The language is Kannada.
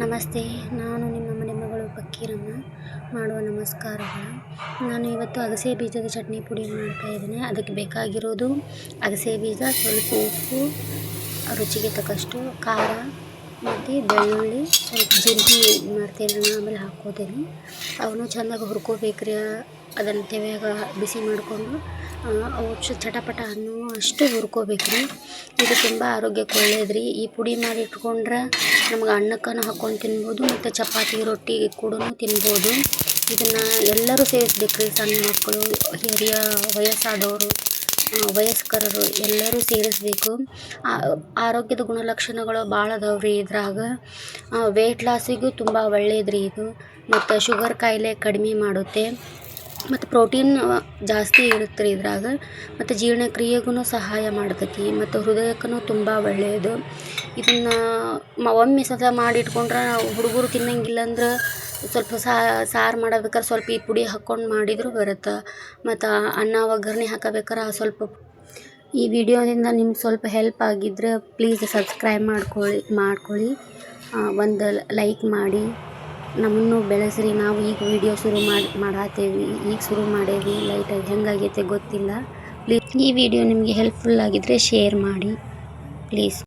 ನಮಸ್ತೆ, ನಾನು ನಿಮ್ಮ ಮನೆ ಮಗಳು ಫಕ್ಕೀರಮ್ಮ. ಮಾಡುವ ನಮಸ್ಕಾರಗಳು. ನಾನು ಇವತ್ತು ಅಗಸೆ ಬೀಜದ ಚಟ್ನಿ ಪುಡಿ ಮಾಡ್ತಾಯಿದ್ದೇನೆ. ಅದಕ್ಕೆ ಬೇಕಾಗಿರೋದು ಅಗಸೆ ಬೀಜ, ಸ್ವಲ್ಪ ಉಪ್ಪು, ರುಚಿಗೆ ತಕ್ಕಷ್ಟು ಖಾರ ಮತ್ತು ಬೆಳ್ಳುಳ್ಳಿ, ಸ್ವಲ್ಪ ಜೀರಿಗೆ ಮಾಡ್ತೇನೆ. ಆಮೇಲೆ ಹಾಕ್ಕೋತೇನೆ. ಅವನು ಚೆಂದಾಗಿ ಹುರ್ಕೋಬೇಕ್ರಿ. ಅದನ್ನು ತೆವ್ಯಾಗ ಬಿಸಿ ಮಾಡಿಕೊಂಡು ಅವು ಚಟಪಟ ಅನ್ನೋ ಅಷ್ಟು ಹುರ್ಕೋಬೇಕ್ರಿ. ಇದು ತುಂಬ ಆರೋಗ್ಯಕ್ಕೆ ಒಳ್ಳೇದ್ರಿ. ಈ ಪುಡಿ ಮಾಡಿ ಇಟ್ಕೊಂಡ್ರೆ ನಮ್ಗೆ ಅನ್ನಕ್ಕೂ ಹಾಕ್ಕೊಂಡು ತಿನ್ಬೋದು ಮತ್ತು ಚಪಾತಿ ರೊಟ್ಟಿಗೆ ಕೂಡ ತಿನ್ಬೋದು. ಇದನ್ನು ಎಲ್ಲರೂ ಸೇವಿಸ್ಬೇಕ್ರಿ. ಸಣ್ಣ ಮಕ್ಕಳು, ಹಿರಿಯ ವಯಸ್ಸಾದವರು, ವಯಸ್ಕರರು ಎಲ್ಲರೂ ಸೇರಿಸಬೇಕು. ಆರೋಗ್ಯದ ಗುಣಲಕ್ಷಣಗಳು ಭಾಳ ಅದಾವ್ರಿ ಇದ್ರಾಗ. ವೆಯ್ಟ್ ಲಾಸಿಗೂ ತುಂಬ ಒಳ್ಳೇದ್ರಿ ಇದು. ಮತ್ತು ಶುಗರ್ ಕಾಯಿಲೆ ಕಡಿಮೆ ಮಾಡುತ್ತೆ. ಮತ್ತು ಪ್ರೋಟೀನ್ ಜಾಸ್ತಿ ಇರುತ್ತೆ ರೀ ಇದ್ರಾಗ. ಮತ್ತು ಜೀರ್ಣಕ್ರಿಯೆಗೂ ಸಹಾಯ ಮಾಡ್ತೈತಿ. ಮತ್ತು ಹೃದಯಕ್ಕೂ ತುಂಬ ಒಳ್ಳೆಯದು. ಇದನ್ನು ಒಮ್ಮೆ ಸತ ಮಾಡಿಟ್ಕೊಂಡ್ರೆ ಹುಡುಗರು ತಿನ್ನಂಗಿಲ್ಲ ಅಂದ್ರೆ ಸ್ವಲ್ಪ ಸಾರು ಮಾಡಬೇಕಾದ್ರೆ ಸ್ವಲ್ಪ ಈ ಪುಡಿ ಹಾಕ್ಕೊಂಡು ಮಾಡಿದರೂ ಬರುತ್ತೆ. ಮತ್ತು ಅನ್ನ ಒಗ್ಗರಣೆ ಹಾಕಬೇಕಾದ್ರೆ ಸ್ವಲ್ಪ ಈ ವಿಡಿಯೋದಿಂದ ನಿಮ್ಗೆ ಸ್ವಲ್ಪ ಹೆಲ್ಪ್ ಆಗಿದ್ದರೆ ಪ್ಲೀಸ್ ಸಬ್ಸ್ಕ್ರೈಬ್ ಮಾಡ್ಕೊಳ್ಳಿ. ಒಂದು ಲೈಕ್ ಮಾಡಿ ನಮ್ಮನ್ನು ಬೆಳೆಸ್ರಿ. ನಾವು ಈಗ ವಿಡಿಯೋ ಶುರು ಮಾಡತ್ತೇವಿ. ಈಗ ಶುರು ಮಾಡೇವಿ. ಲೈಟಾಗಿ ಹೆಂಗಾಗೈತೆ ಗೊತ್ತಿಲ್ಲ. ಪ್ಲೀಸ್ ಈ ವಿಡಿಯೋ ನಿಮಗೆ ಹೆಲ್ಪ್ಫುಲ್ ಆಗಿದ್ದರೆ ಶೇರ್ ಮಾಡಿ ಪ್ಲೀಸ್.